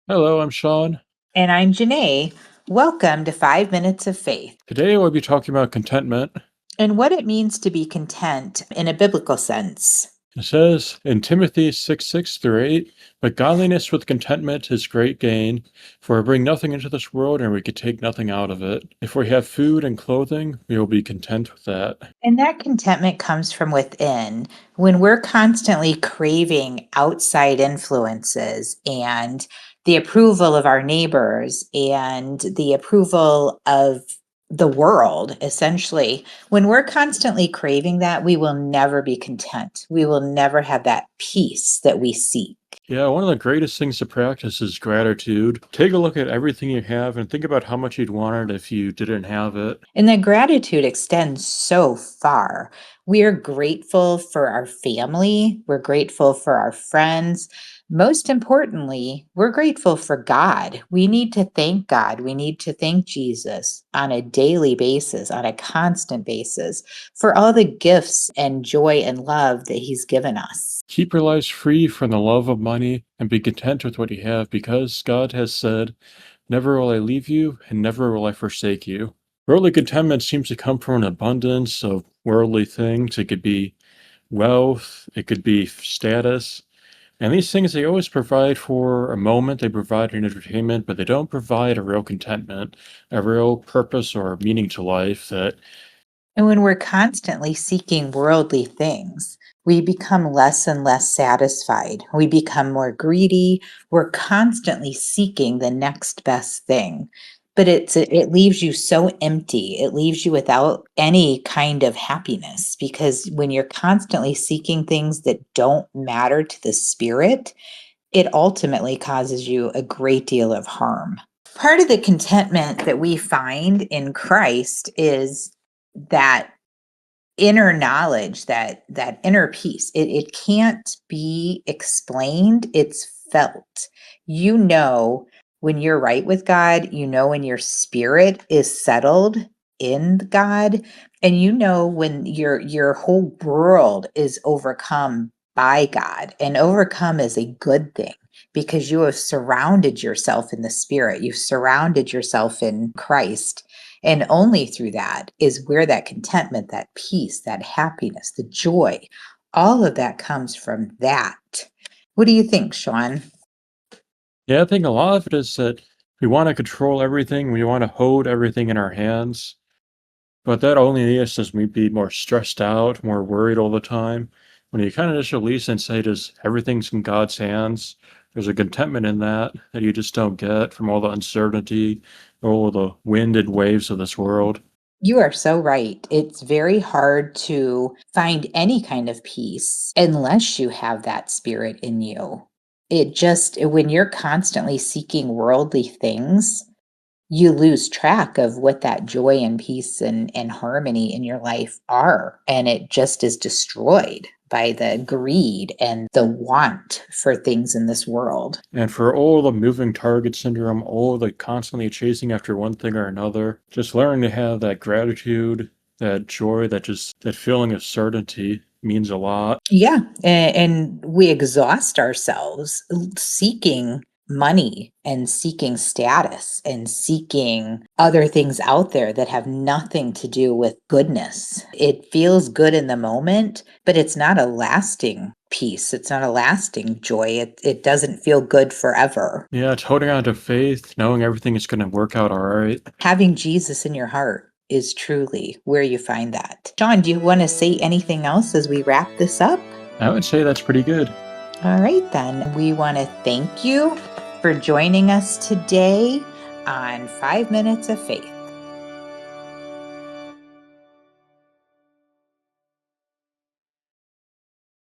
Hello, I'm Sean. And I'm Janae. Welcome to 5 Minutes of Faith Today we'll be talking about contentment. and what it means to be content in a biblical sense. It says in Timothy 6:6-8, but godliness with contentment is great gain, for we bring nothing into this world and we can take nothing out of it. If we have food and clothing, we will be content with that. And that contentment comes from within. When we're constantly craving outside influences and the approval of our neighbors and the approval of the world, essentially, when we're constantly craving that, we will never be content. We will never have that peace that we seek. Yeah, one of the greatest things to practice is gratitude. Take a look at everything you have and think about how much you'd want it if you didn't have it. And that gratitude extends so far. We are grateful for our family. We're grateful for our friends. Most importantly, we're grateful for God. We need to thank God. We need to thank Jesus on a daily basis, on a constant basis, for all the gifts and joy and love that He's given us. Keep your lives free from the love of money and be content with what you have because God has said, never will I leave you and never will I forsake you. Worldly contentment seems to come from an abundance of worldly things. It could be wealth, it could be status. And these things, they always provide for a moment, they provide an entertainment, but they don't provide a real contentment, a real purpose or meaning to life that And when we're constantly seeking worldly things, we become less and less satisfied. We become more greedy. We're constantly seeking the next best thing. But it leaves you so empty. It leaves you without any kind of happiness because when you're constantly seeking things that don't matter to the spirit, it ultimately causes you a great deal of harm. Part of the contentment that we find in Christ is that inner knowledge, that inner peace. It can't be explained, it's felt. You know when you're right with God, you know when your spirit is settled in God, and you know when your whole world is overcome by God. And overcome is a good thing because you have surrounded yourself in the spirit, you've surrounded yourself in Christ, and only through that is where that contentment, that peace, that happiness, the joy, all of that comes from that. What do you think, Sean? yeah, I think a lot of it is that we want to control everything, we want to hold everything in our hands, but that only leads us to be more stressed out, more worried all the time. When you kind of just release and say, "Does everything's in God's hands?" There's a contentment in that that you just don't get from all the uncertainty, all the wind and waves of this world. You are so right. It's very hard to find any kind of peace unless you have that spirit in you. When you're constantly seeking worldly things, you lose track of what that joy and peace and harmony in your life are. And it just is destroyed by the greed and the want for things in this world. And for all the moving target syndrome, all the constantly chasing after one thing or another, just learning to have that gratitude, that joy, that feeling of certainty means a lot. Yeah. And we exhaust ourselves seeking money and seeking status and seeking other things out there that have nothing to do with goodness. It feels good in the moment, but it's not a lasting peace. It's not a lasting joy. It doesn't feel good forever. Yeah, it's holding on to faith, knowing everything is going to work out all right. Having Jesus in your heart is truly where you find that. John, do you want to say anything else as we wrap this up? I would say that's pretty good. All right, then. We want to thank you for joining us today on 5 Minutes of Faith.